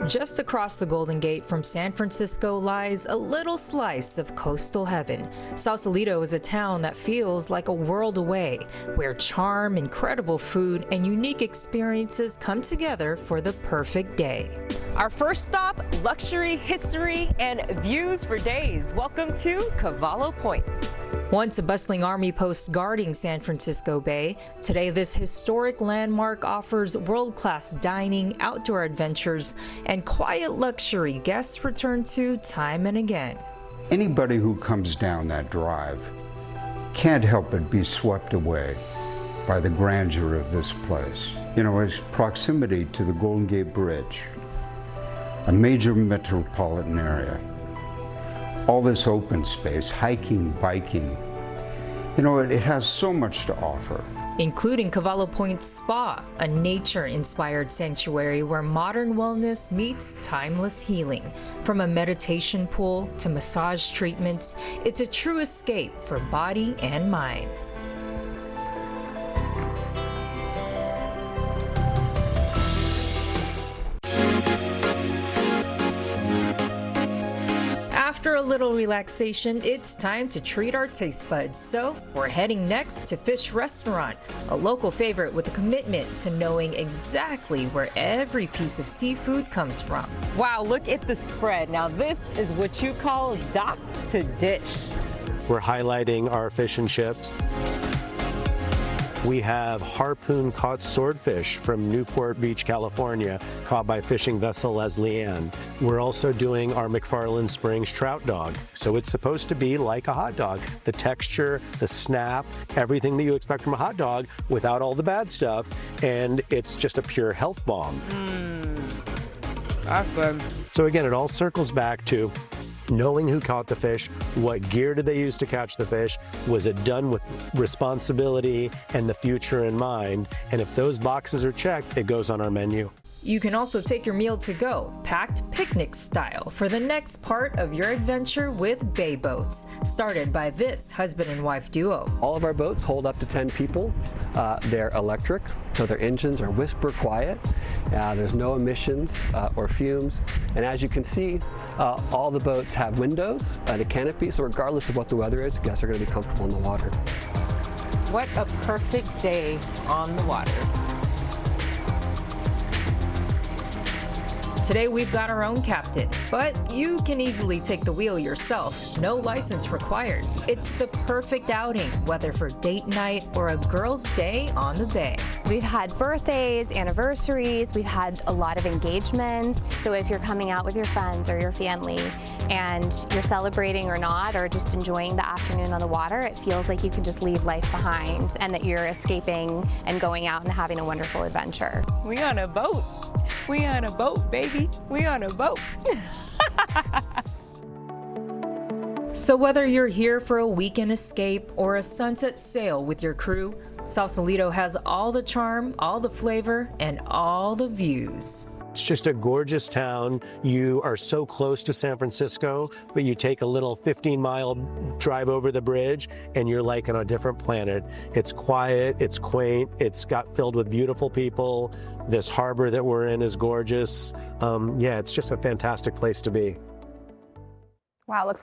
Just across the Golden Gate from San Francisco lies a little slice of coastal heaven. Sausalito is a town that feels like a world away, where charm, incredible food, and unique experiences come together for the perfect day. Our first stop, luxury, history, and views for days. Welcome to Cavallo Point. Once a bustling army post guarding San Francisco Bay, today this historic landmark offers world-class dining, outdoor adventures, and quiet luxury guests return to time and again. Anybody who comes down that drive can't help but be swept away by the grandeur of this place. You know, its proximity to the Golden Gate Bridge, a major metropolitan area, all this open space, hiking, biking, you know, it has so much to offer. Including Cavallo Point Spa, a nature-inspired sanctuary where modern wellness meets timeless healing. From a meditation pool to massage treatments, it's a true escape for body and mind. After a little relaxation, it's time to treat our taste buds. So we're heading next to Fish Restaurant, a local favorite with a commitment to knowing exactly where every piece of seafood comes from. Wow, look at the spread. Now this is what you call dock to dish. We're highlighting our fish and chips. We have harpoon-caught swordfish from Newport Beach, California, caught by fishing vessel Leslie Ann. We're also doing our McFarland Springs trout dog. So it's supposed to be like a hot dog. The texture, the snap, everything that you expect from a hot dog without all the bad stuff. And it's just a pure health bomb. That's good. So again, it all circles back to knowing who caught the fish, what gear did they use to catch the fish, was it done with responsibility and the future in mind, and if those boxes are checked, it goes on our menu. You can also take your meal to go, packed picnic style, for the next part of your adventure with BAE Boats, started by this husband and wife duo. All of our boats hold up to 10 people. They're electric, so their engines are whisper quiet. There's no emissions or fumes. And as you can see, all the boats have windows and a canopy, so regardless of what the weather is, guests are going to be comfortable in the water. What a perfect day on the water. Today we've got our own captain, but you can easily take the wheel yourself. No license required. It's the perfect outing, whether for date night or a girl's day on the bay. We've had birthdays, anniversaries, we've had a lot of engagements. So if you're coming out with your friends or your family and you're celebrating or not, or just enjoying the afternoon on the water, it feels like you can just leave life behind and that you're escaping and going out and having a wonderful adventure. We on a boat. We on a boat, baby. We on a boat. So whether you're here for a weekend escape or a sunset sail with your crew, Sausalito has all the charm, all the flavor, and all the views. It's just a gorgeous town. You are so close to San Francisco, but you take a little 15-mile drive over the bridge and you're like on a different planet. It's quiet, it's quaint, it's got filled with beautiful people. This harbor that we're in is gorgeous. Yeah, it's just a fantastic place to be. Wow, looks like